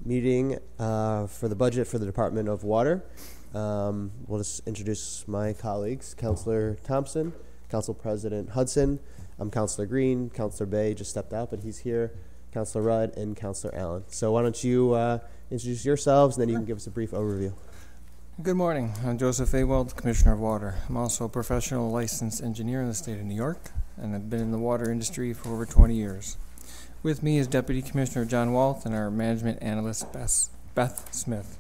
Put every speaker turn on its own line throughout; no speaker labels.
meeting for the budget for the Department of Water. We'll just introduce my colleagues, Councilor Thompson, Council President Hudson. I'm Councilor Green. Councilor Bay just stepped out, but he's here. Councilor Rudd and Councilor Allen. So why don't you introduce yourselves, and then you can give us a brief overview.
Good morning. I'm Joseph Awald, Commissioner of Water. I'm also a professional licensed engineer in the state of New York, and I've been in the water industry for over 20 years. With me is Deputy Commissioner John Walt and our management analyst, Beth Smith.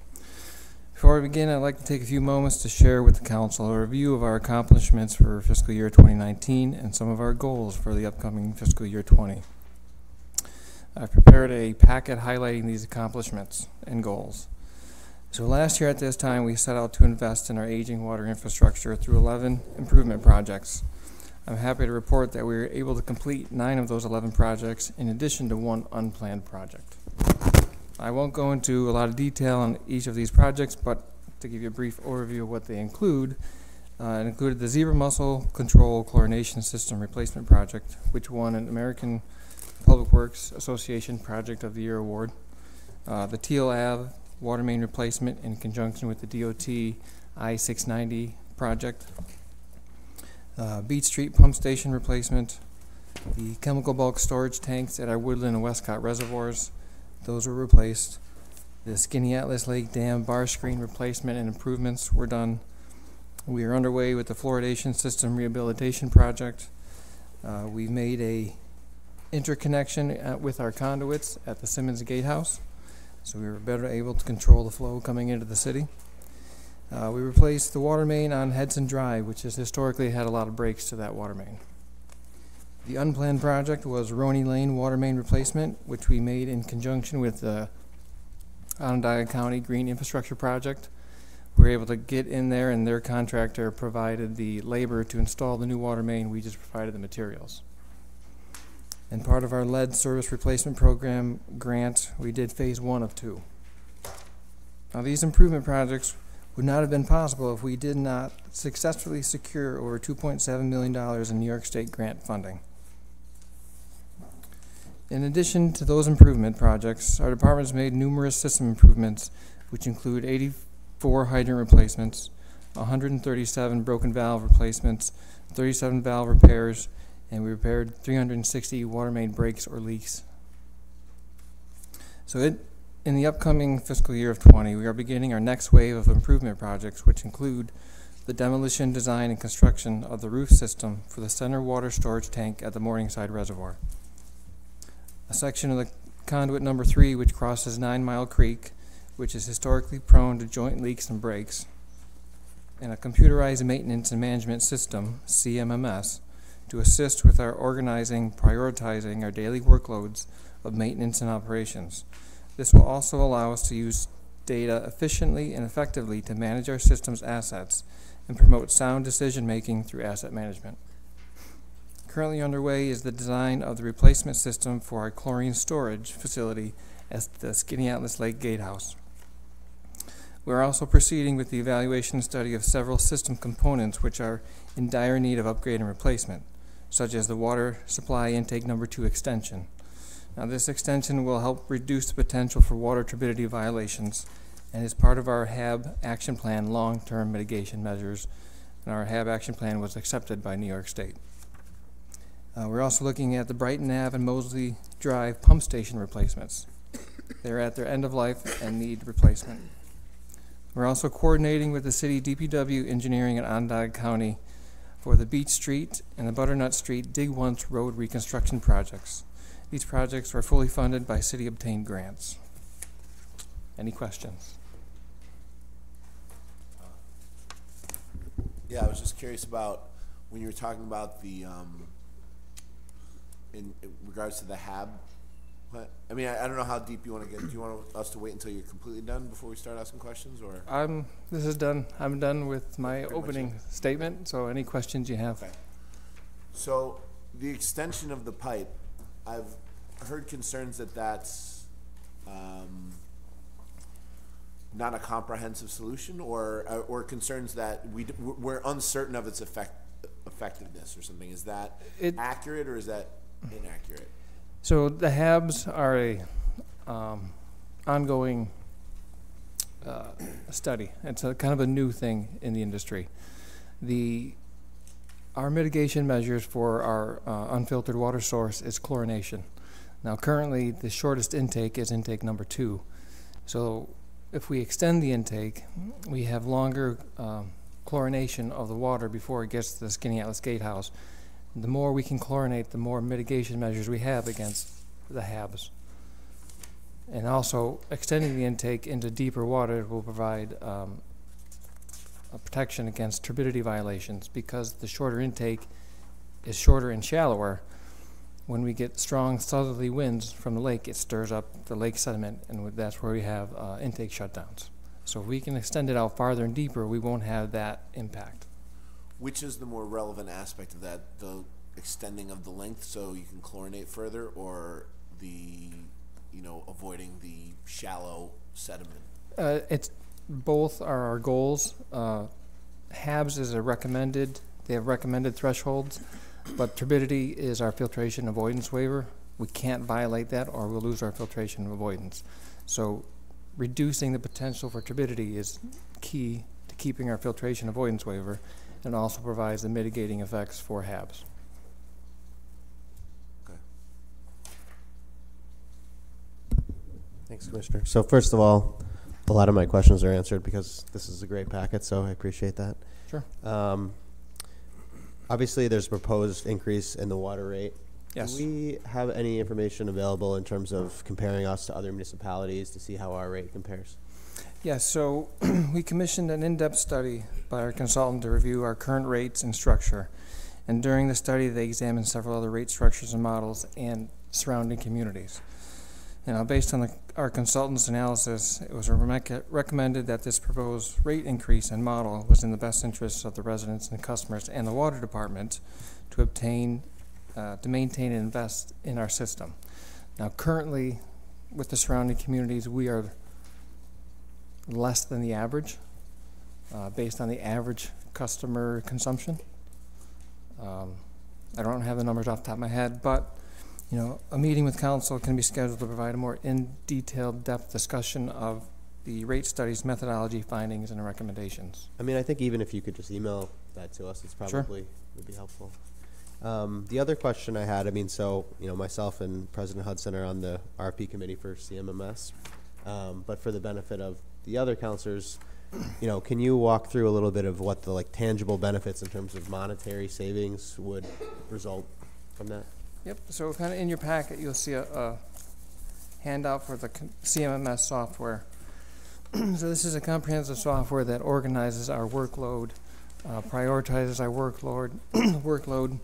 Before we begin, I'd like to take a few moments to share with the Council a review of our accomplishments for fiscal year 2019 and some of our goals for the upcoming fiscal year 20. I've prepared a packet highlighting these accomplishments and goals. So last year at this time, we set out to invest in our aging water infrastructure through 11 improvement projects. I'm happy to report that we were able to complete 9 of those 11 projects in addition to 1 unplanned project. I won't go into a lot of detail on each of these projects, but to give you a brief overview of what they include, it included the Zebra Mussel Control Chlorination System Replacement Project, which won an American Public Works Association Project of the Year award. The Teal Ave water main replacement in conjunction with the DOT I-690 project. Beach Street pump station replacement. The chemical bulk storage tanks at our Woodland and Westcott reservoirs. Those were replaced. The Skinny Atlas Lake Dam bar screen replacement and improvements were done. We are underway with the fluoridation system rehabilitation project. We've made a interconnection with our conduits at the Simmons Gatehouse, so we were better able to control the flow coming into the city. We replaced the water main on Hudson Drive, which has historically had a lot of breaks to that water main. The unplanned project was Roney Lane water main replacement, which we made in conjunction with the Onondaga County Green Infrastructure Project. We were able to get in there, and their contractor provided the labor to install the new water main. We just provided the materials. And part of our lead service replacement program grant, we did phase 1 of 2. Now, these improvement projects would not have been possible if we did not successfully secure over $2.7 million in New York State grant funding. In addition to those improvement projects, our department has made numerous system improvements, which include 84 hydrant replacements, 137 broken valve replacements, 37 valve repairs, and we repaired 360 water main breaks or leaks. So in the upcoming fiscal year of 20, we are beginning our next wave of improvement projects, which include the demolition, design, and construction of the roof system for the center water storage tank at the Morningside Reservoir. A section of the conduit number 3, which crosses 9 Mile Creek, which is historically prone to joint leaks and breaks, and a computerized maintenance and management system, CMMS, to assist with our organizing, prioritizing our daily workloads of maintenance and operations. This will also allow us to use data efficiently and effectively to manage our system's assets and promote sound decision-making through asset management. Currently underway is the design of the replacement system for our chlorine storage facility at the Skinny Atlas Lake Gatehouse. We're also proceeding with the evaluation study of several system components which are in dire need of upgrade and replacement, such as the water supply intake number 2 extension. Now, this extension will help reduce the potential for water turbidity violations and is part of our HAB action plan long-term mitigation measures, and our HAB action plan was accepted by New York State. We're also looking at the Brighton Ave and Mosley Drive pump station replacements. They're at their end of life and need replacement. We're also coordinating with the city DPW engineering in Onondaga County for the Beach Street and the Butternut Street Dig Once Road reconstruction projects. These projects are fully funded by city-obtained grants. Any questions?
Yeah, I was just curious about when you were talking about the, in regards to the HAB. I mean, I don't know how deep you want to get. Do you want us to wait until you're completely done before we start asking questions, or?
This is done. I'm done with my opening statement, so any questions you have.
Okay. So the extension of the pipe, I've heard concerns that that's not a comprehensive solution, or concerns that we're uncertain of its effectiveness or something. Is that accurate, or is that inaccurate?
So the HABs are a ongoing study. It's a kind of a new thing in the industry. Our mitigation measures for our unfiltered water source is chlorination. Now currently the shortest intake is intake number 2. So if we extend the intake, we have longer chlorination of the water before it gets to the Skinny Atlas Gatehouse. The more we can chlorinate, the more mitigation measures we have against the HABs. And also extending the intake into deeper water will provide a protection against turbidity violations, because the shorter intake is shorter and shallower. When we get strong southerly winds from the lake, it stirs up the lake sediment, and that's where we have intake shutdowns. So if we can extend it out farther and deeper, we won't have that impact.
Which is the more relevant aspect of that, the extending of the length so you can chlorinate further, or the, avoiding the shallow sediment?
It's both are our goals. HABs is they have recommended thresholds, but turbidity is our filtration avoidance waiver. We can't violate that or we'll lose our filtration avoidance. So reducing the potential for turbidity is key to keeping our filtration avoidance waiver, and also provides the mitigating effects for HABs.
Okay.
Thanks, Commissioner. So first of all, a lot of my questions are answered because this is a great packet, so I appreciate that.
Sure.
Obviously, there's a proposed increase in the water rate.
Yes.
Do we have any information available in terms of comparing us to other municipalities to see how our rate compares?
Yes, so we commissioned an in-depth study by our consultant to review our current rates and structure. And during the study, they examined several other rate structures and models and surrounding communities. Based on our consultant's analysis, it was recommended that this proposed rate increase and model was in the best interests of the residents and customers and the water department to maintain and invest in our system. Now, currently, with the surrounding communities, we are less than the average, based on the average customer consumption. I don't have the numbers off the top of my head, but a meeting with council can be scheduled to provide a more detailed depth discussion of the rate studies, methodology, findings, and recommendations.
I mean, I think even if you could just email that to us, it's probably would be helpful. The other question I had, myself and President Hudson are on the RP committee for CMMS, but for the benefit of the other counselors, can you walk through a little bit of what the tangible benefits in terms of monetary savings would result from that?
Yep, so kind of in your packet, you'll see a handout for the CMMS software. So this is a comprehensive software that organizes our workload, prioritizes our workload,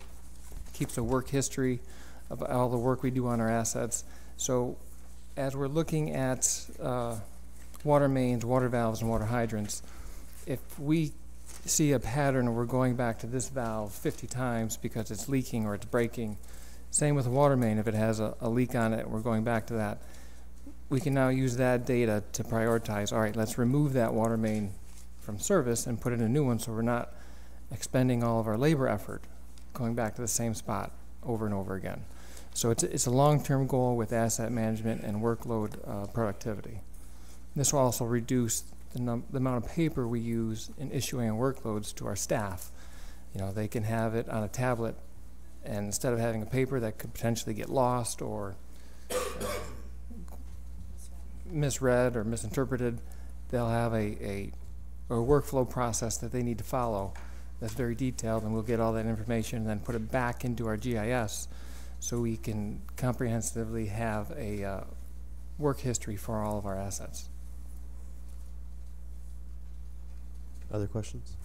keeps a work history of all the work we do on our assets. So as we're looking at water mains, water valves, and water hydrants, if we see a pattern and we're going back to this valve 50 times because it's leaking or it's breaking, same with a water main, if it has a leak on it, we're going back to that. We can now use that data to prioritize, all right, let's remove that water main from service and put in a new one so we're not expending all of our labor effort going back to the same spot over and over again. So it's a long-term goal with asset management and workload productivity. This will also reduce the amount of paper we use in issuing workloads to our staff. They can have it on a tablet, and instead of having a paper that could potentially get lost or misread or misinterpreted, they'll have a workflow process that they need to follow that's very detailed, and we'll get all that information and then put it back into our GIS so we can comprehensively have a work history for all of our assets.
Other questions?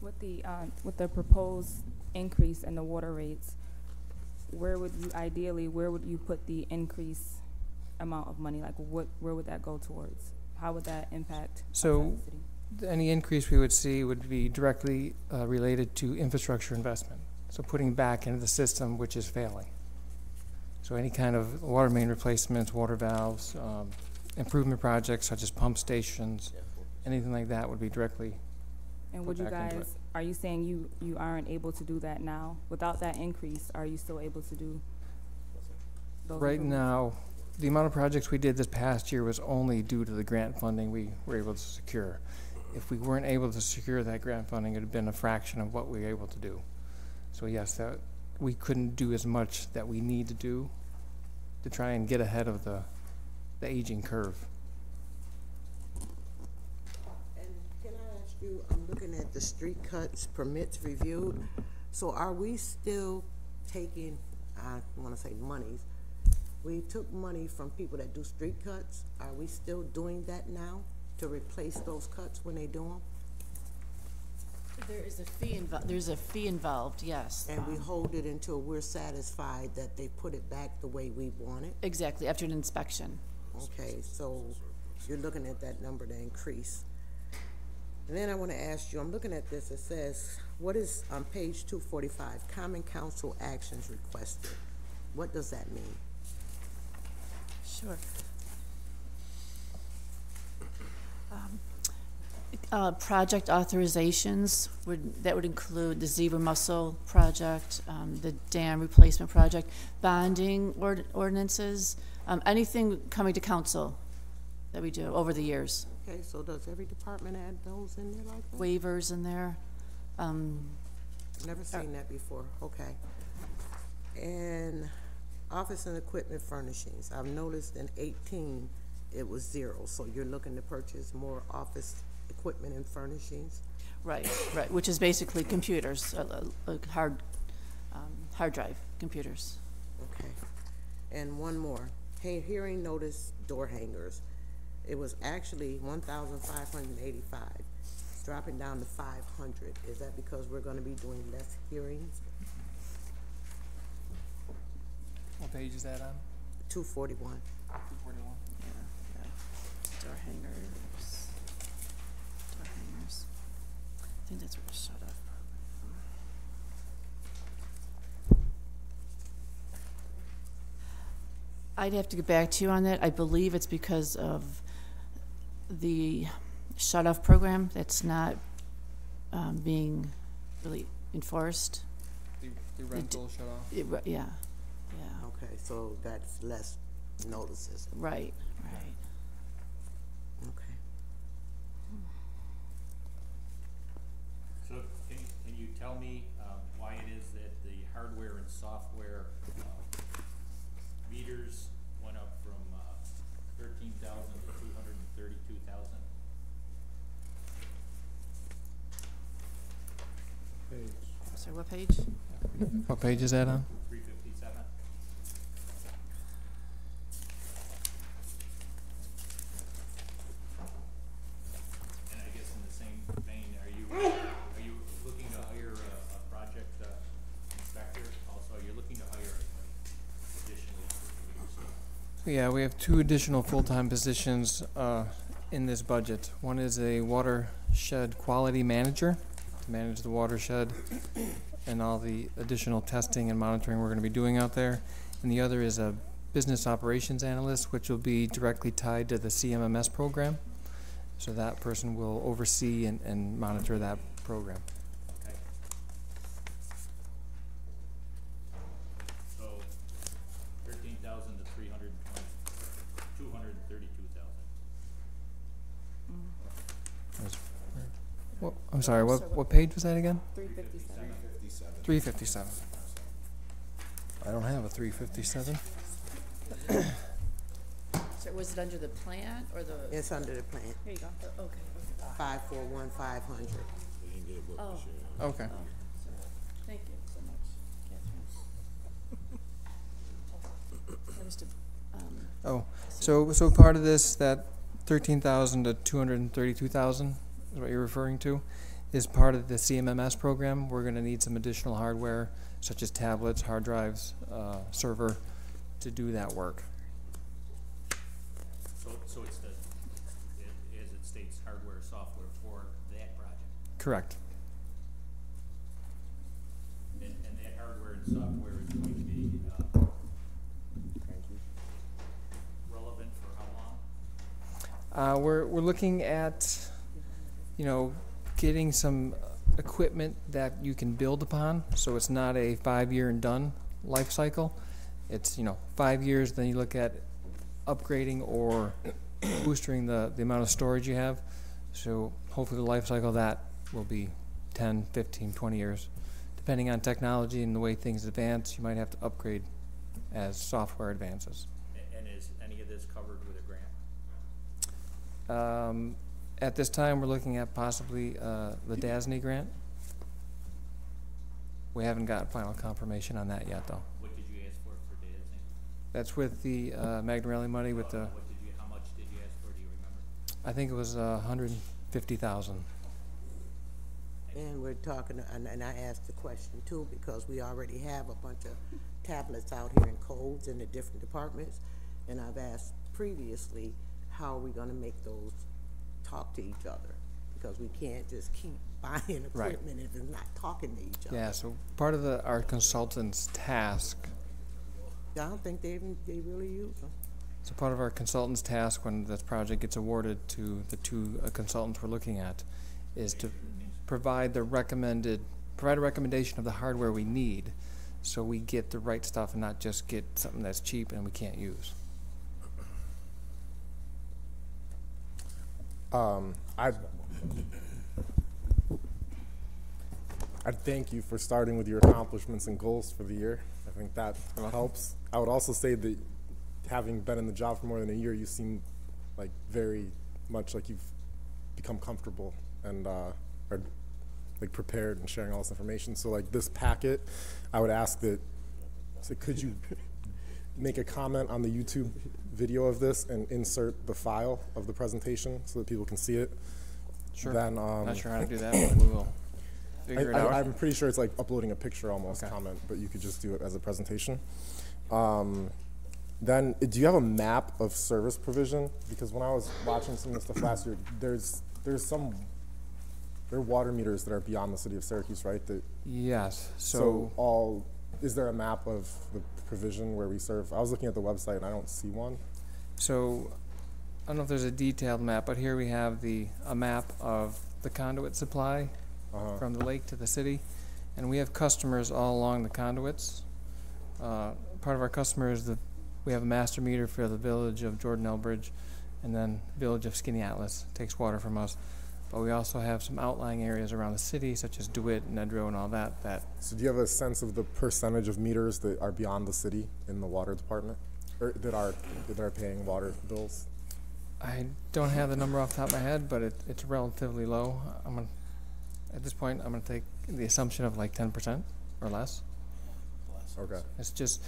With the proposed increase in the water rates, where would you put the increase amount of money? Where would that go towards? How would that impact
So
the city?
any increase we would see would be directly related to infrastructure investment. So putting back into the system which is failing. So any kind of water main replacements, water valves, improvement projects such as pump stations, anything like that would be directly.
And would you guys, are you saying you aren't able to do that now? Without that increase, are you still able to do those
Right
improvements?
now, the amount of projects we did this past year was only due to the grant funding we were able to secure. If we weren't able to secure that grant funding, it would have been a fraction of what we were able to do. So yes, that we couldn't do as much that we need to do to try and get ahead of the aging curve.
And can I ask you, I'm looking at the street cuts permits reviewed. So are we still taking, I want to say monies, we took money from people that do street cuts. Are we still doing that now to replace those cuts when they do them?
There is a fee involved. There's a fee involved, yes.
And we hold it until we're satisfied that they put it back the way we want it?
Exactly, after an inspection.
Okay, so you're looking at that number to increase. And then I want to ask you, I'm looking at this, it says, what is on page 245, common council actions requested? What does that mean?
Sure. Project authorizations, that would include the zebra mussel project, the dam replacement project, bonding ordinances, anything coming to council that we do over the years.
Okay, so does every department add those in there like that?
Waivers in there.
Never seen that before, okay. And office and equipment furnishings, I've noticed in 18, it was 0, so you're looking to purchase more office equipment and furnishings?
Right, which is basically computers, hard drive computers.
Okay. And one more, hey, hearing notice door hangers. It was actually 1,585, it's dropping down to 500. Is that because we're gonna be doing less hearings?
What page is that on?
241.
241.
Yeah. Door hangers. I think that's what was shut off. I'd have to get back to you on that. I believe it's because of the shut-off program that's not being really enforced.
The rental shut off?
Yeah.
Okay, so that's less notices.
Right.
Okay.
So can you tell me why it is that the hardware and software meters went up from 13,000 to 232,000?
Sorry, what page?
What page is that on?
357. And I guess in the same vein, are you looking to hire a project inspector? Also, you're looking to hire additional leaders?
Yeah, we have 2 additional full-time positions in this budget. One is a watershed quality manager to manage the watershed and all the additional testing and monitoring we're going to be doing out there. And the other is a business operations analyst, which will be directly tied to the CMMS program. So that person will oversee and monitor that program.
Okay. So 13,000 to 320, 232,000.
I'm sorry, what page was that again?
357.
357. I don't have a 357.
So was it under the plant or the?
It's under the plan,
Here you go. Okay.
541,500.
Oh.
Okay.
Thank you so much, Catherine. That was to,
Oh, so part of this, that 13,000 to 232,000 is what you're referring to, is part of the CMMS program. We're going to need some additional hardware, such as tablets, hard drives, server, to do that work.
So it's as it states, hardware, software for that project.
Correct.
And that hardware and software is going to be relevant for how long?
We're looking at, getting some equipment that you can build upon, so it's not a 5-year and done life cycle. It's 5 years, then you look at upgrading or boosting the amount of storage you have. So hopefully the life cycle of that will be 10, 15, 20 years. Depending on technology and the way things advance, you might have to upgrade as software advances.
And is any of this covered with a grant?
At this time, we're looking at possibly the DASNY grant. We haven't got final confirmation on that yet, though.
What did you ask for Disney?
That's with the Magdarelli money with the,
How much did you ask for, do you remember?
I think it was 150,000.
And we're talking, and I asked the question too, because we already have a bunch of tablets out here in codes in the different departments. And I've asked previously, how are we gonna make those talk to each other? Because we can't just keep buying
Right.
equipment if it's not talking to each other.
Yeah, so part of our consultant's task,
I don't think they really use them.
so part of our consultant's task when this project gets awarded to the two consultants we're looking at is to provide a recommendation of the hardware we need so we get the right stuff and not just get something that's cheap and we can't use.
I'd thank you for starting with your accomplishments and goals for the year. I think that helps. I would also say that having been in the job for more than a year, you seem like very much like you've become comfortable and are like prepared and sharing all this information. So like this packet, I would ask that, so could you make a comment on the YouTube video of this and insert the file of the presentation so that people can see it?
Sure.
Then,
Not sure how to do that, but we will figure it out.
I'm pretty sure it's like uploading a picture almost comment, but you could just do it as a presentation. Then, do you have a map of service provision? Because when I was watching some of the stuff last year, there are water meters that are beyond the city of Syracuse, right? That,
Yes,
is there a map of the provision where we serve? I was looking at the website and I don't see one.
So I don't know if there's a detailed map, but here we have a map of the conduit supply from the lake to the city, and we have customers all along the conduits. Part of our customers, we have a master meter for the village of Jordan Elbridge, and then village of Skinny Atlas takes water from us. But we also have some outlying areas around the city, such as DeWitt, Nedrow, and all that.
So do you have a sense of the percentage of meters that are beyond the city in the water department, or that are paying water bills?
I don't have the number off the top of my head, but it's relatively low. At this point, I'm going to take the assumption of like 10% or less.
Okay.
It's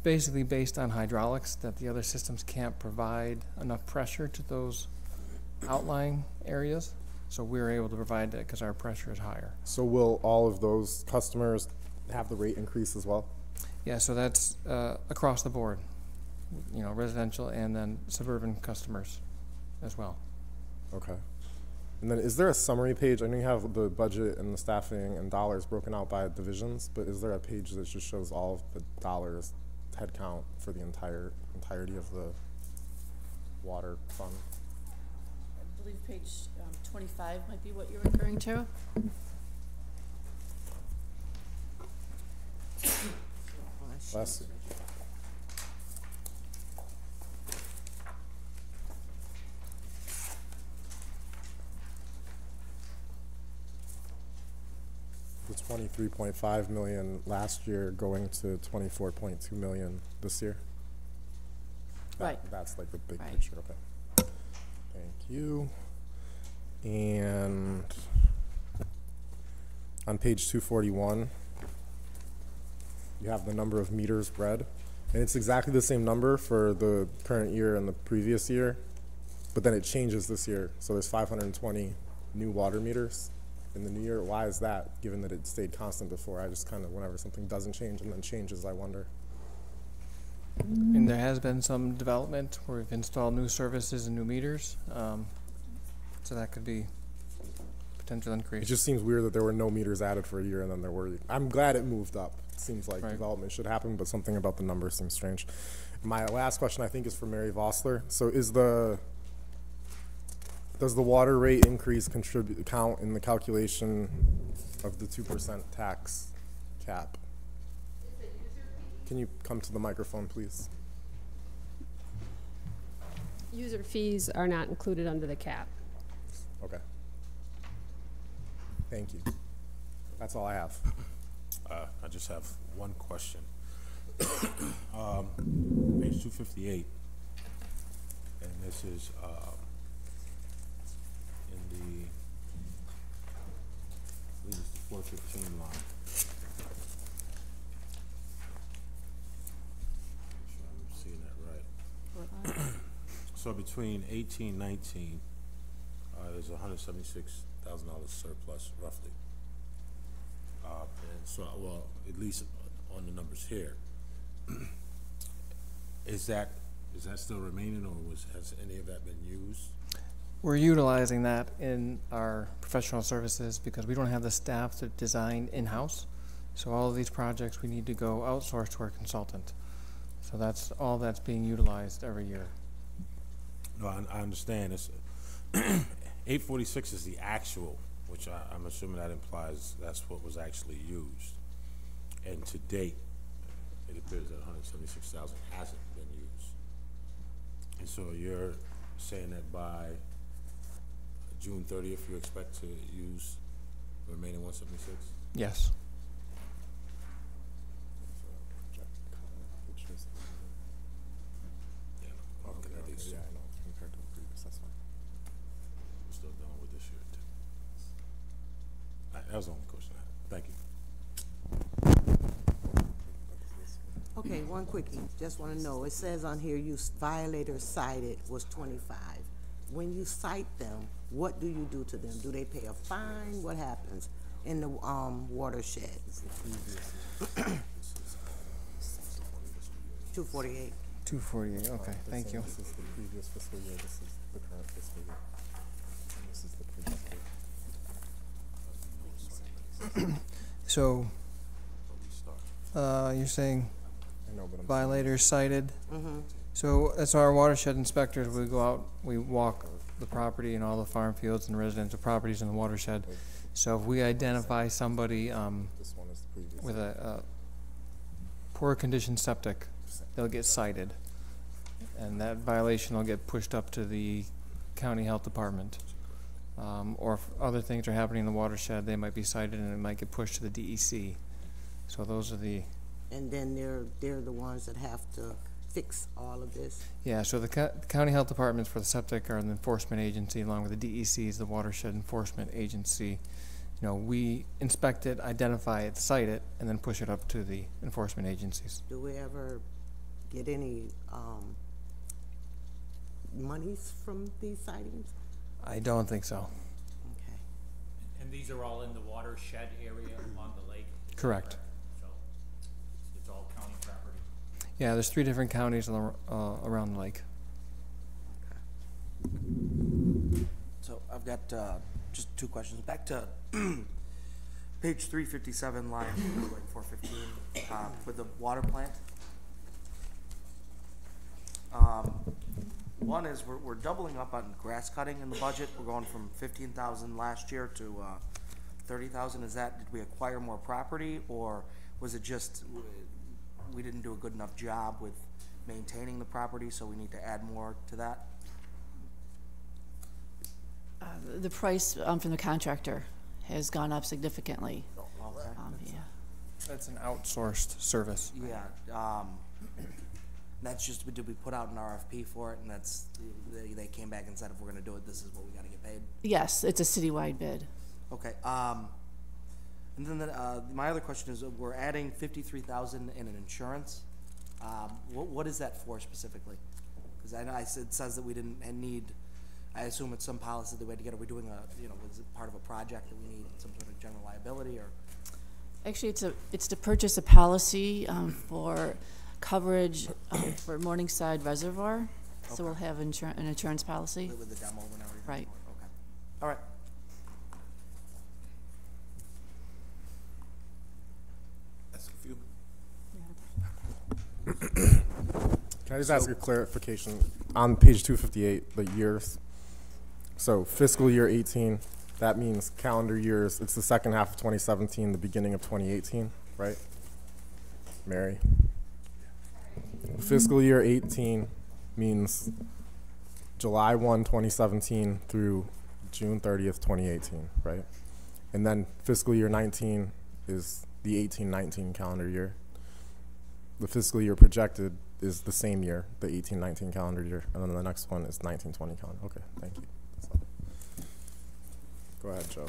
basically based on hydraulics, that the other systems can't provide enough pressure to those outlying areas. So we're able to provide that because our pressure is higher.
So will all of those customers have the rate increase as well?
Yeah, so that's across the board, residential and then suburban customers as well.
Okay. And then is there a summary page? I know you have the budget and the staffing and dollars broken out by divisions, but is there a page that just shows all of the dollars, head count for the entirety of the water fund?
I believe page 25 might be what you're referring to.
Last. The 23.5 million last year going to 24.2 million this year.
Right.
That's like the big
Right.
picture. Okay. Thank you. And on page 241, you have the number of meters read. And it's exactly the same number for the current year and the previous year, but then it changes this year. So there's 520 new water meters in the new year. Why is that, given that it stayed constant before? I just kind of, whenever something doesn't change and then changes, I wonder.
And there has been some development where we've installed new services and new meters. So that could be potential
It
increase.
just seems weird that there were no meters added for a year and then there were. I'm glad it moved up. It seems like
Right.
development should happen, but something about the numbers seems strange. My last question, I think, is for Mary Vossler. So does the water rate increase count in the calculation of the 2% tax cap? Can you come to the microphone, please?
User fees are not included under the cap.
Okay. Thank you. That's all I have.
I just have one question. Page 258, and this is in the, I believe it's the 415 line. Make sure I'm seeing that right. So between 18, 19, there's $176,000 surplus roughly. And so, well, at least on the numbers here. Is that still remaining, or has any of that been used?
We're utilizing that in our professional services because we don't have the staff to design in-house. So all of these projects, we need to go outsource to our consultant. So that's all that's being utilized every year.
No, I understand. It's 846 is the actual, which I'm assuming that implies that's what was actually used. And to date, it appears that 176,000 hasn't been used. And so you're saying that by June 30th, you expect to use the remaining 176?
Yes.
Yeah, no, I'm looking at these.
Yeah, I know, compared to the previous, that's fine.
We're still dealing with this year, too. That was the only question I had. Thank you.
Okay, one quickie, just wanna know, it says on here violators cited was 25. When you cite them, what do you do to them? Do they pay a fine? What happens in the watershed? 248.
248, okay, thank you.
This is the previous fiscal year, this is the current fiscal year. And this is the projected.
So, you're saying
I know, but I'm.
violators cited? So as our watershed inspectors, we go out, we walk the property and all the farm fields and residential properties in the watershed. So if we identify somebody
This one is the previous.
with a poor condition septic, they'll get cited. And that violation will get pushed up to the county health department. Or if other things are happening in the watershed, they might be cited and it might get pushed to the DEC. So those are the,
And then they're the ones that have to fix all of this?
yeah, so the county health departments for the septic are the enforcement agency, along with the DEC is the watershed enforcement agency. You know, we inspect it, identify it, cite it, and then push it up to the enforcement agencies.
Do we ever get any monies from these sightings?
I don't think so.
Okay.
And these are all in the watershed area on the lake?
Correct.
So it's all county property?
Yeah, there's 3 different counties around the lake.
So I've got just 2 questions. Back to page 357, line like 415, with the water plant. One is we're doubling up on grass cutting in the budget. We're going from 15,000 last year to 30,000. Is that, did we acquire more property, or was it just we didn't do a good enough job with maintaining the property, so we need to add more to that?
The price from the contractor has gone up significantly.
Okay.
Yeah.
That's an outsourced service.
Yeah, that's just, did we put out an RFP for it, and that's, they came back and said if we're gonna do it, this is what we gotta get paid?
Yes, it's a citywide bid.
Okay, and then my other question is, we're adding 53,000 in an insurance. What is that for specifically? Because I know it says that we didn't need, I assume it's some policy that we had to get, are we doing was it part of a project that we need some sort of general liability, or?
Actually, it's to purchase a policy for coverage for Morningside Reservoir.
Okay.
So we'll have an insurance policy.
With the demo and everything?
Right.
Okay, all right.
That's a few.
Can I just ask a clarification? On page 258, the years. So fiscal year 18, that means calendar years, it's the second half of 2017, the beginning of 2018, right? Mary? Fiscal year 18 means July 1, 2017 through June 30th, 2018, right? And then fiscal year 19 is the 18-19 calendar year. The fiscal year projected is the same year, the 18-19 calendar year, and then the next one is 19-20 calendar. Okay, thank you. That's all. Go ahead, Joe.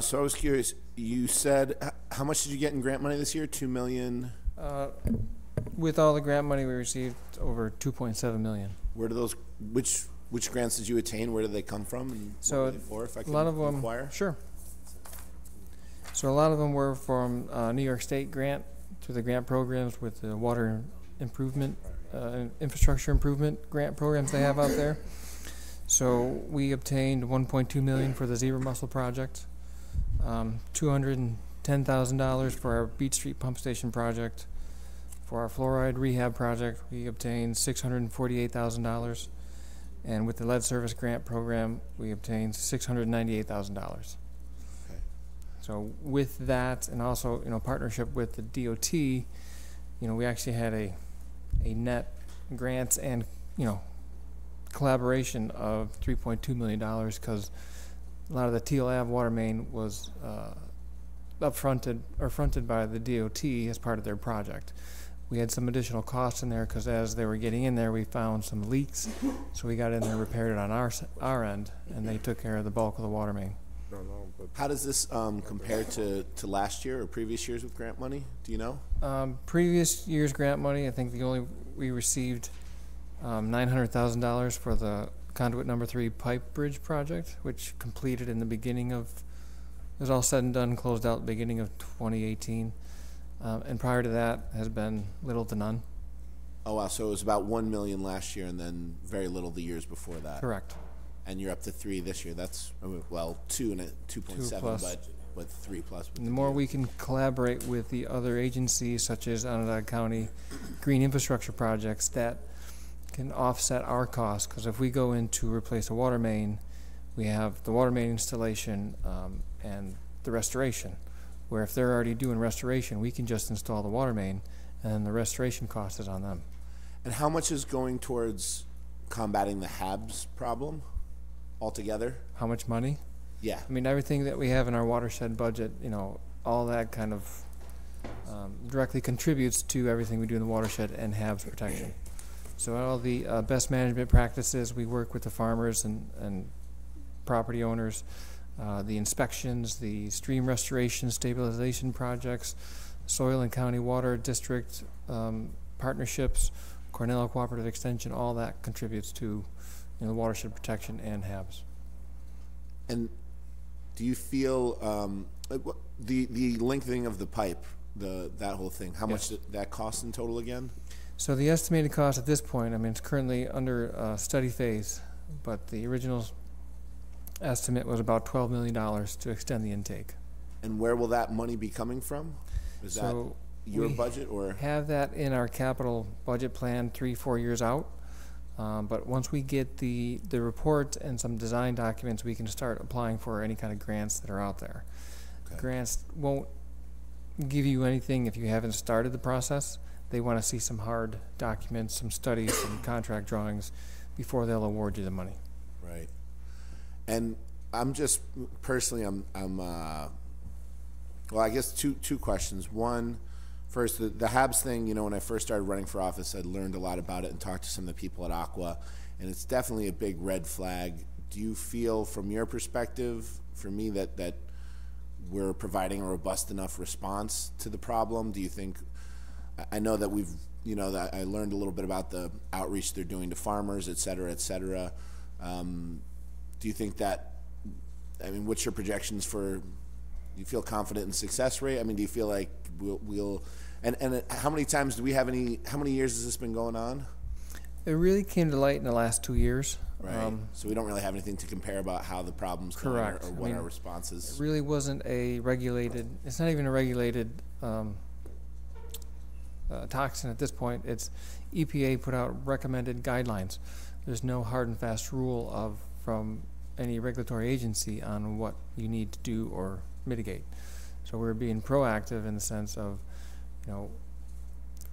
So I was curious, you said, how much did you get in grant money this year? 2 million?
With all the grant money we received, over 2.7 million.
Where do those, which grants did you attain? Where did they come from? And
So
what were they for, if I
a
can
lot of them,
inquire?
sure. So a lot of them were from New York State grant through the grant programs with the water improvement, infrastructure improvement grant programs they have out there. So we obtained 1.2 million for the Zebra Mussel project, $210,000 for our Beach Street pump station project. For our fluoride rehab project, we obtained $648,000, and with the lead service grant program, we obtained $698,000. So with that, and also partnership with the DOT, we actually had a net grants and collaboration of $3.2 million because a lot of the Teal Ave water main was fronted by the DOT as part of their project. We had some additional costs in there because as they were getting in there, we found some leaks, so we got in there, repaired it on our end, and they took care of the bulk of the water main.
How does this compare to last year or previous years with grant money? Do you know?
Previous year's grant money, I think we received $900,000 for the conduit number 3 pipe bridge project, which completed in the beginning of, it was all said and done, closed out at the beginning of 2018. And prior to that has been little to none.
Oh wow, so it was about 1 million last year and then very little the years before that.
Correct.
And you're up to 3 this year. That's, well, 2 and 2.7, but 3 plus.
And the more we can collaborate with the other agencies, such as Onondaga County green infrastructure projects, that can offset our costs. Because if we go in to replace a water main, we have the water main installation and the restoration. Where if they're already doing restoration, we can just install the water main, and then the restoration cost is on them.
And how much is going towards combating the HABs problem altogether?
How much money?
Yeah.
I mean, everything that we have in our watershed budget, all that kind of directly contributes to everything we do in the watershed and HABs protection. So all the best management practices, we work with the farmers and property owners, the inspections, the stream restoration stabilization projects, soil and county water district partnerships, Cornell Cooperative Extension, all that contributes to the watershed protection and HABs.
And do you feel the lengthening of the pipe, that whole thing, how much did that cost in total again?
So the estimated cost at this point, I mean, it's currently under study phase, but the original estimate was about $12 million to extend the intake.
And where will that money be coming from? Is that your budget or?
Have that in our capital budget plan 3-4 years out. But once we get the report and some design documents, we can start applying for any kind of grants that are out there. Okay. Grants won't give you anything if you haven't started the process. They want to see some hard documents, some studies, some contract drawings before they'll award you the money.
Right. And I'm just personally, well, I guess two questions. One, first, the HABs thing, when I first started running for office, I learned a lot about it and talked to some of the people at Aqua, and it's definitely a big red flag. Do you feel, from your perspective, for me, that we're providing a robust enough response to the problem? Do you think, I know that we've, that I learned a little bit about the outreach they're doing to farmers, et cetera, et cetera. Do you think that, what's your projections for, do you feel confident in success rate? Do you feel like we'll and how many times do we have how many years has this been going on?
It really came to light in the last 2 years.
Right. So we don't really have anything to compare about how the problem's going or what our response is.
It really wasn't it's not even a regulated toxin at this point. It's EPA put out recommended guidelines. There's no hard and fast rule from any regulatory agency on what you need to do or mitigate. So we're being proactive in the sense of,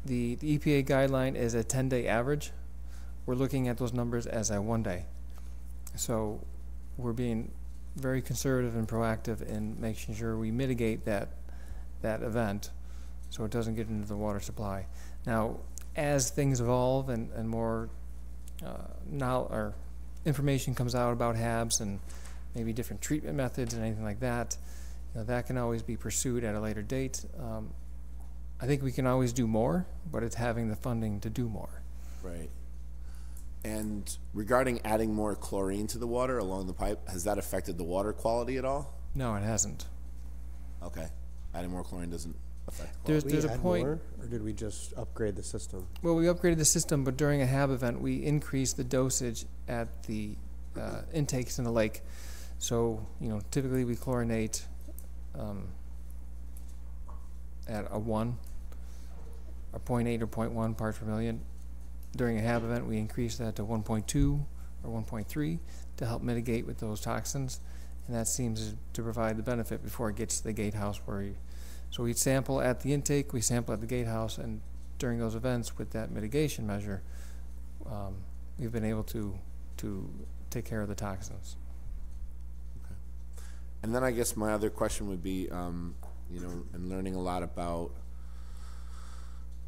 the EPA guideline is a 10-day average. we're looking at those numbers as a 1 day. So we're being very conservative and proactive in making sure we mitigate that event so it doesn't get into the water supply. Now, as things evolve and more now or information comes out about HABs and maybe different treatment methods and anything like that, that can always be pursued at a later date. I think we can always do more, but it's having the funding to do more.
Right. And regarding adding more chlorine to the water along the pipe, has that affected the water quality at all?
No, it hasn't.
Okay. Adding more chlorine doesn't affect the quality.
There's
Did we
a
add
point.
more, or did we just upgrade the system?
Well, we upgraded the system, but during a HAB event, we increased the dosage at the intakes in the lake. So, typically we chlorinate at a 1, or 0.8 or 0.1 parts per million. During a HAB event, we increased that to 1.2 or 1.3 to help mitigate with those toxins, and that seems to provide the benefit before it gets to the gatehouse. So we sample at the intake, we sample at the gatehouse, and during those events with that mitigation measure, we've been able to take care of the toxins.
Okay. And then I guess my other question would be, I'm learning a lot about,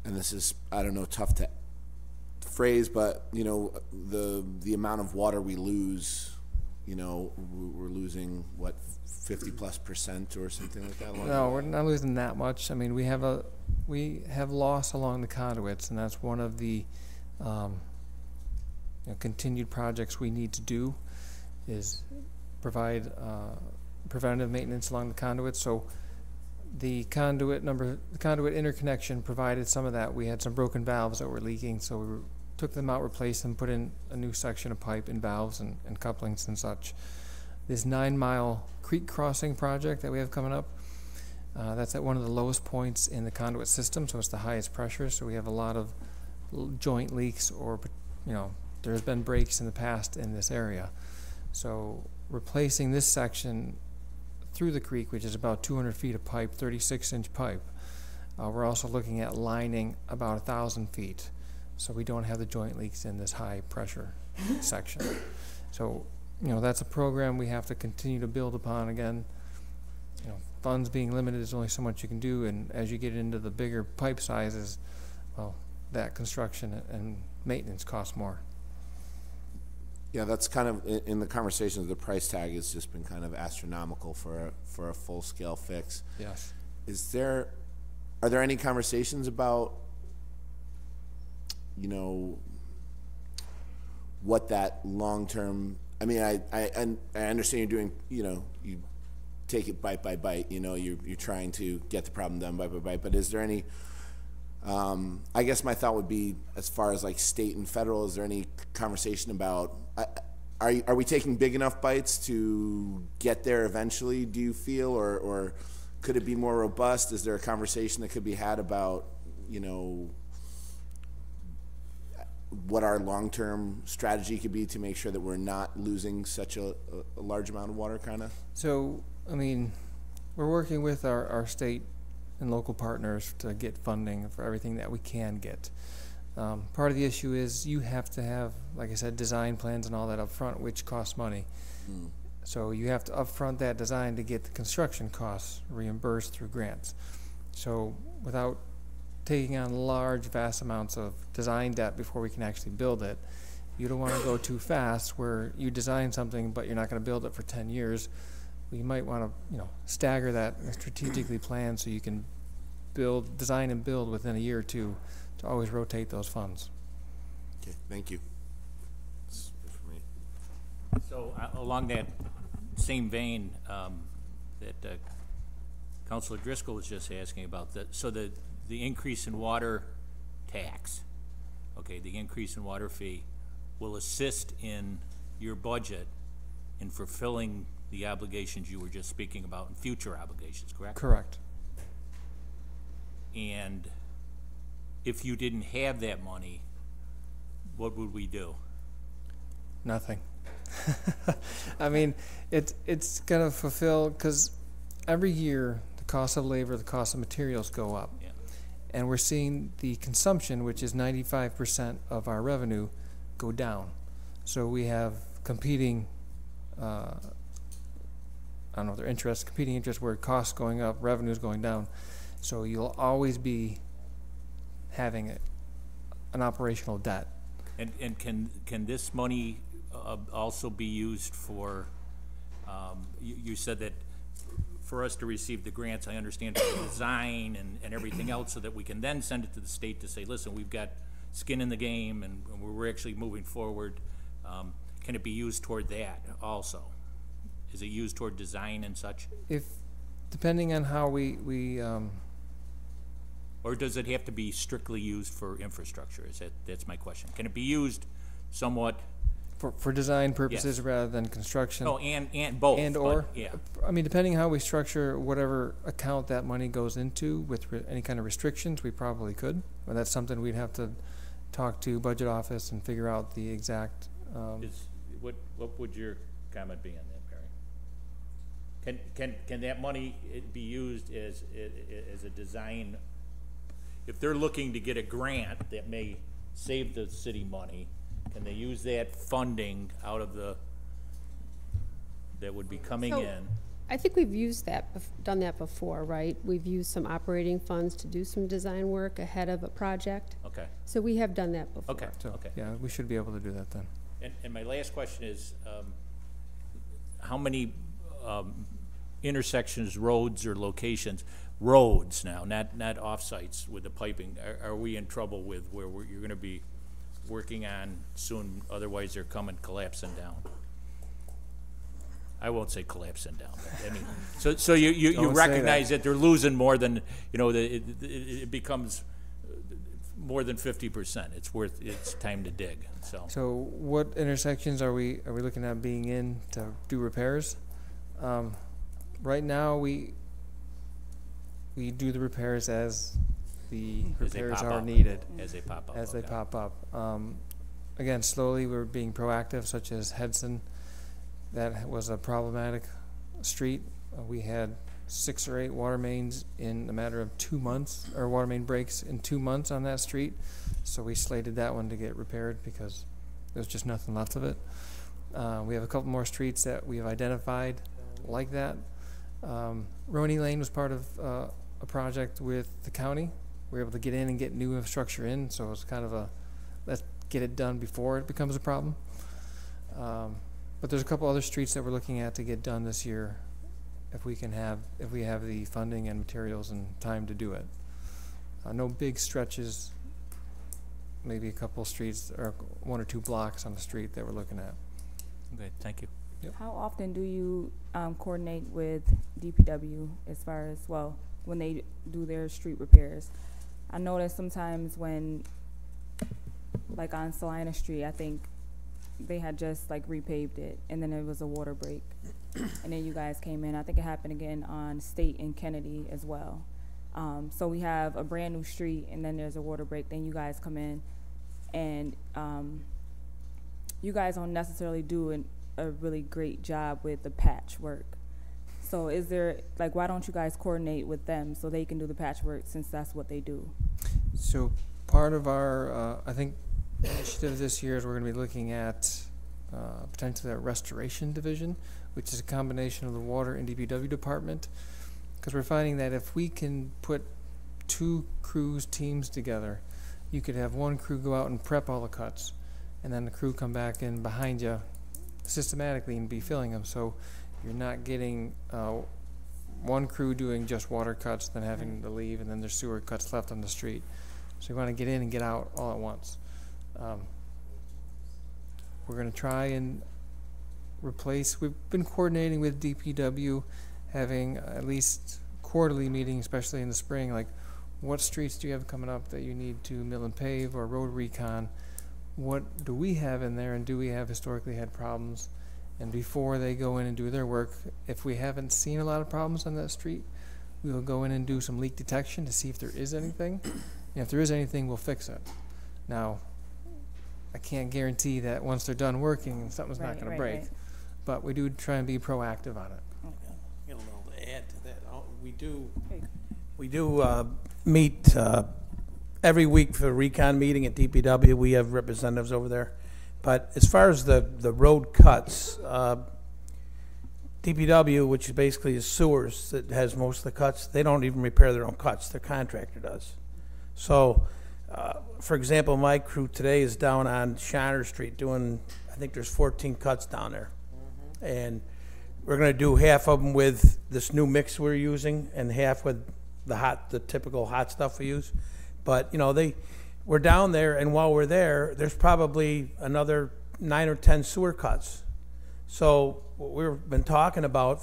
and this is, I don't know, tough to phrase, but the amount of water we lose, we're losing what, 50+% or something like that?
No, we're not losing that much. I mean, we have loss along the conduits, and that's one of the continued projects we need to do, is provide preventative maintenance along the conduits. So the conduit interconnection provided some of that. We had some broken valves that were leaking, so we took them out, replaced them, put in a new section of pipe and valves and couplings and such. This 9-mile creek crossing project that we have coming up, that's at one of the lowest points in the conduit system, so it's the highest pressure, so we have a lot of joint leaks, or there's been breaks in the past in this area. So replacing this section through the creek, which is about 200 feet of pipe, 36-inch pipe. We're also looking at lining about 1,000 feet, so we don't have the joint leaks in this high pressure section. So, that's a program we have to continue to build upon. Again, funds being limited, there's only so much you can do, and as you get into the bigger pipe sizes, well, that construction and maintenance costs more.
Yeah, that's kind of in the conversations. The price tag has just been kind of astronomical for a full scale fix.
Yes.
Are there any conversations about what that long term? I mean, I understand you're doing. You take it bite by bite. You're trying to get the problem done bite by bite. But is there any? I guess my thought would be, as far as like state and federal, is there any conversation about, are we taking big enough bites to get there eventually, do you feel, or could it be more robust? Is there a conversation that could be had about, what our long-term strategy could be to make sure that we're not losing such a large amount of water, kind of?
So, I mean, we're working with our state and local partners to get funding for everything that we can get. Part of the issue is you have to have, like I said, design plans and all that up front, which costs money. So you have to upfront that design to get the construction costs reimbursed through grants. So without taking on large, vast amounts of design debt before we can actually build it, you don't want to go too fast where you design something but you're not going to build it for 10 years. You might want to, stagger that and strategically plan so you can design and build within a year or two to always rotate those funds.
Okay, thank you. That's it for me.
So along that same vein that Councilor Driscoll was just asking about, the increase in water tax, okay, the increase in water fee will assist in your budget in fulfilling the obligations you were just speaking about and future obligations, correct?
Correct.
And if you didn't have that money, what would we do?
Nothing. I mean, it's going to fulfill, because every year the cost of labor, the cost of materials go up.
Yeah.
And we're seeing the consumption, which is 95% of our revenue, go down. So we have competing, I don't know if they're interests, competing interests where costs going up, revenues going down. So you'll always be having an operational debt.
And can this money also be used for, you said that for us to receive the grants, I understand for the design and everything else, so that we can then send it to the state to say, listen, we've got skin in the game and we're actually moving forward. Can it be used toward that also? Is it used toward design and such?
If, depending on how
Or does it have to be strictly used for infrastructure? That's my question. Can it be used somewhat?
for design purposes
Yes.
rather than construction.
Oh, and both.
And
but,
or,
yeah.
I mean, depending how we structure whatever account that money goes into with any kind of restrictions, we probably could. But that's something we'd have to talk to budget office and figure out the exact.
What would your comment be on that, Barry? Can that money be used as a design? If they're looking to get a grant that may save the city money, can they use that funding out of that would be coming
So,
in?
I think we've used that, done that before, right? We've used some operating funds to do some design work ahead of a project.
Okay.
So we have done that before.
Okay.
So,
Okay.
yeah, we should be able to do that then.
And my last question is, how many intersections, roads, or locations, roads now, not off-sites with the piping, are we in trouble with where you're going to be working on soon? Otherwise, they're coming collapsing down. I won't say collapsing down, but I mean, so you
Don't say
recognize that they're losing more than, it becomes more than 50%. It's time to dig, so.
So what intersections are we looking at being in to do repairs? Right now, we do the repairs as the
As they
repairs
pop
are
up.
needed.
As they pop up.
As they
okay.
pop up. Again, slowly we're being proactive, such as Hedson. That was a problematic street. We had 6 or 8 water mains in a matter of 2 months, or water main breaks in 2 months on that street. So we slated that one to get repaired because there's just nothing left of it. We have a couple more streets that we have identified like that. Roney Lane was part of a project with the county. We were able to get in and get new infrastructure in, so it's kind of let's get it done before it becomes a problem. But there's a couple other streets that we're looking at to get done this year if we have the funding and materials and time to do it. No big stretches, maybe a couple streets or 1 or 2 blocks on the street that we're looking at.
Okay, thank you.
How often do you coordinate with DPW as far as, well, when they do their street repairs? I notice sometimes when, like on Salina Street, I think they had just like repaved it, and then it was a water break, and then you guys came in. I think it happened again on State and Kennedy as well. So we have a brand new street, and then there's a water break. Then you guys come in, and you guys don't necessarily do a really great job with the patchwork. So is there, like, why don't you guys coordinate with them so they can do the patchwork, since that's what they do?
So part of our, I think, initiative this year is we're going to be looking at potentially a restoration division, which is a combination of the water and DPW department. Because we're finding that if we can put 2 crews teams together, you could have one crew go out and prep all the cuts, and then the crew come back in behind you systematically and be filling them. So you're not getting one crew doing just water cuts, then having to leave, and then there's sewer cuts left on the street. So you want to get in and get out all at once. We're going to try and replace, we've been coordinating with DPW, having at least quarterly meetings, especially in the spring, like what streets do you have coming up that you need to mill and pave or road recon? What do we have in there, and do we have historically had problems? And before they go in and do their work, if we haven't seen a lot of problems on that street, we will go in and do some leak detection to see if there is anything. And if there is anything, we'll fix it. Now, I can't guarantee that once they're done working, something's not going to break.
Right.
But we do try and be proactive on it.
Get a little to add to that.
Okay.
We do meet every week for a recon meeting at DPW. We have representatives over there. But as far as the road cuts, DPW, which is basically is sewers that has most of the cuts, they don't even repair their own cuts. Their contractor does. So, for example, my crew today is down on Shiner Street doing, I think there's 14 cuts down there. And we're going to do half of them with this new mix we're using and half with the typical hot stuff we use. But, you know, we're down there, and while we're there, there's probably another 9 or 10 sewer cuts. So what we've been talking about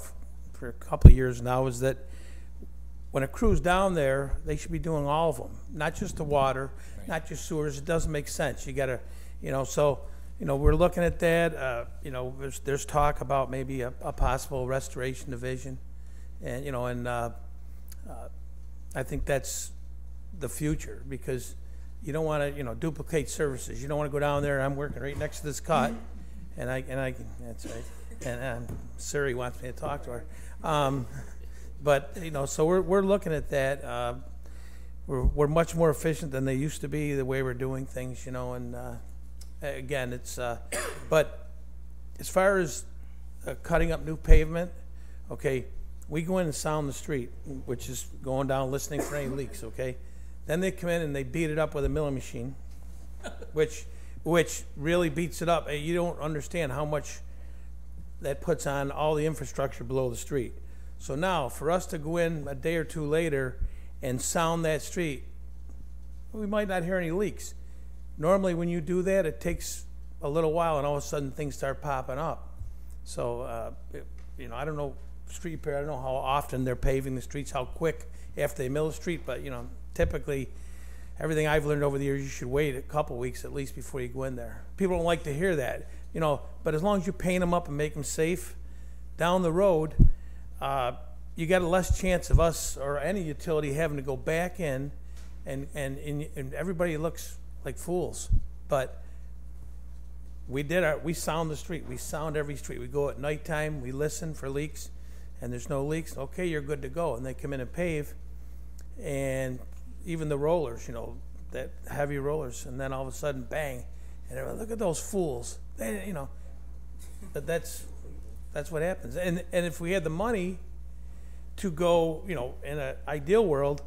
for a couple of years now is that when a crew's down there, they should be doing all of them, not just the water, not just sewers. It doesn't make sense. You got to, you know, so, you know, we're looking at that. You know, there's talk about maybe a possible restoration division, and, you know, and I think that's the future, because you don't want to, you know, duplicate services. You don't want to go down there. I'm working right next to this cut, and I that's right. And Siri wants me to talk to her. But, you know, so we're looking at that. We're much more efficient than they used to be, the way we're doing things, you know. And again, it's but as far as cutting up new pavement, okay, we go in and sound the street, which is going down listening for any leaks, okay. Then they come in and they beat it up with a milling machine, which really beats it up. You don't understand how much that puts on all the infrastructure below the street. So now, for us to go in a day or two later and sound that street, we might not hear any leaks. Normally, when you do that, it takes a little while, and all of a sudden things start popping up. So, you know, I don't know, street repair, I don't know how often they're paving the streets, how quick after they mill the street, but, you know, typically, everything I've learned over the years, you should wait a couple weeks at least before you go in there. People don't like to hear that, you know, but as long as you paint them up and make them safe, down the road, you got a less chance of us or any utility having to go back in and everybody looks like fools. But we sound the street. We sound every street. We go at nighttime, we listen for leaks, and there's no leaks. Okay, you're good to go. And they come in and pave, and even the rollers, you know, that heavy rollers, and then all of a sudden, bang, and everyone, look at those fools. They, you know, that's what happens. And if we had the money to go, you know, in an ideal world,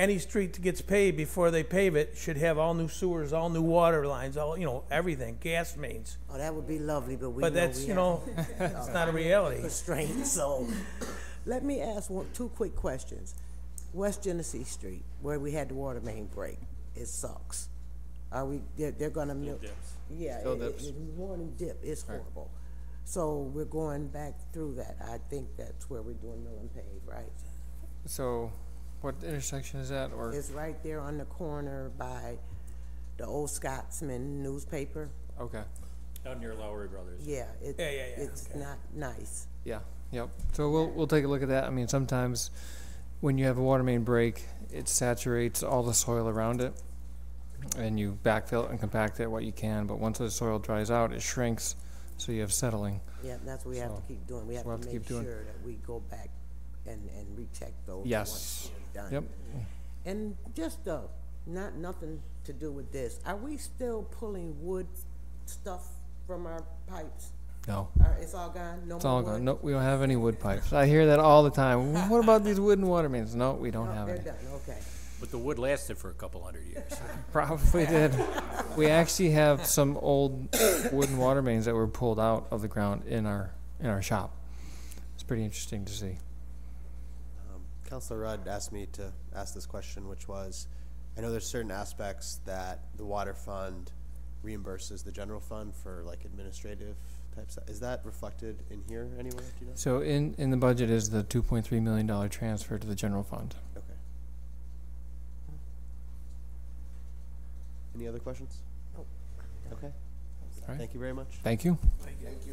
any street that gets paved before they pave it should have all new sewers, all new water lines, all, you know, everything, gas mains.
Oh, that would be lovely, but
that's, you know, it's not a reality.
Constraint. So, let me ask two quick questions. West Genesee Street, where we had the water main break, it sucks. They're gonna mill. Yeah, it's morning dip. It's horrible. So we're going back through that. I think that's where we're doing mill and pave, right?
So, what intersection is that? Or
it's right there on the corner by the old Scotsman newspaper.
Okay.
Down near Lowry Brothers.
Yeah, it's
okay.
not nice.
Yeah, yep. So we'll take a look at that. I mean, sometimes when you have a water main break, it saturates all the soil around it, and you backfill it and compact it what you can. But once the soil dries out, it shrinks, so you have settling.
Yeah, that's what we have to keep doing. We have to make sure that we go back and recheck those.
Yes.
Done.
Yep.
And just nothing to do with this. Are we still pulling wood stuff from our pipes?
No.
It's all gone? No
It's
more
all
wood?
gone. No, we don't have any wood pipes. I hear that all the time. What about these wooden water mains? No, we don't have
They're
any.
done, okay.
But the wood lasted for a couple hundred years.
Probably did. We actually have some old wooden water mains that were pulled out of the ground in our shop. It's pretty interesting to see.
Councilor Rudd asked me to ask this question, which was, I know there's certain aspects that the water fund reimburses the general fund for, like, administrative types. Is that reflected in here anywhere? Do you know?
So in the budget is the $2.3 million transfer to the general fund.
Okay. Any other questions?
Nope.
Okay.
All right.
Thank you very much.
Thank you.
Thank you.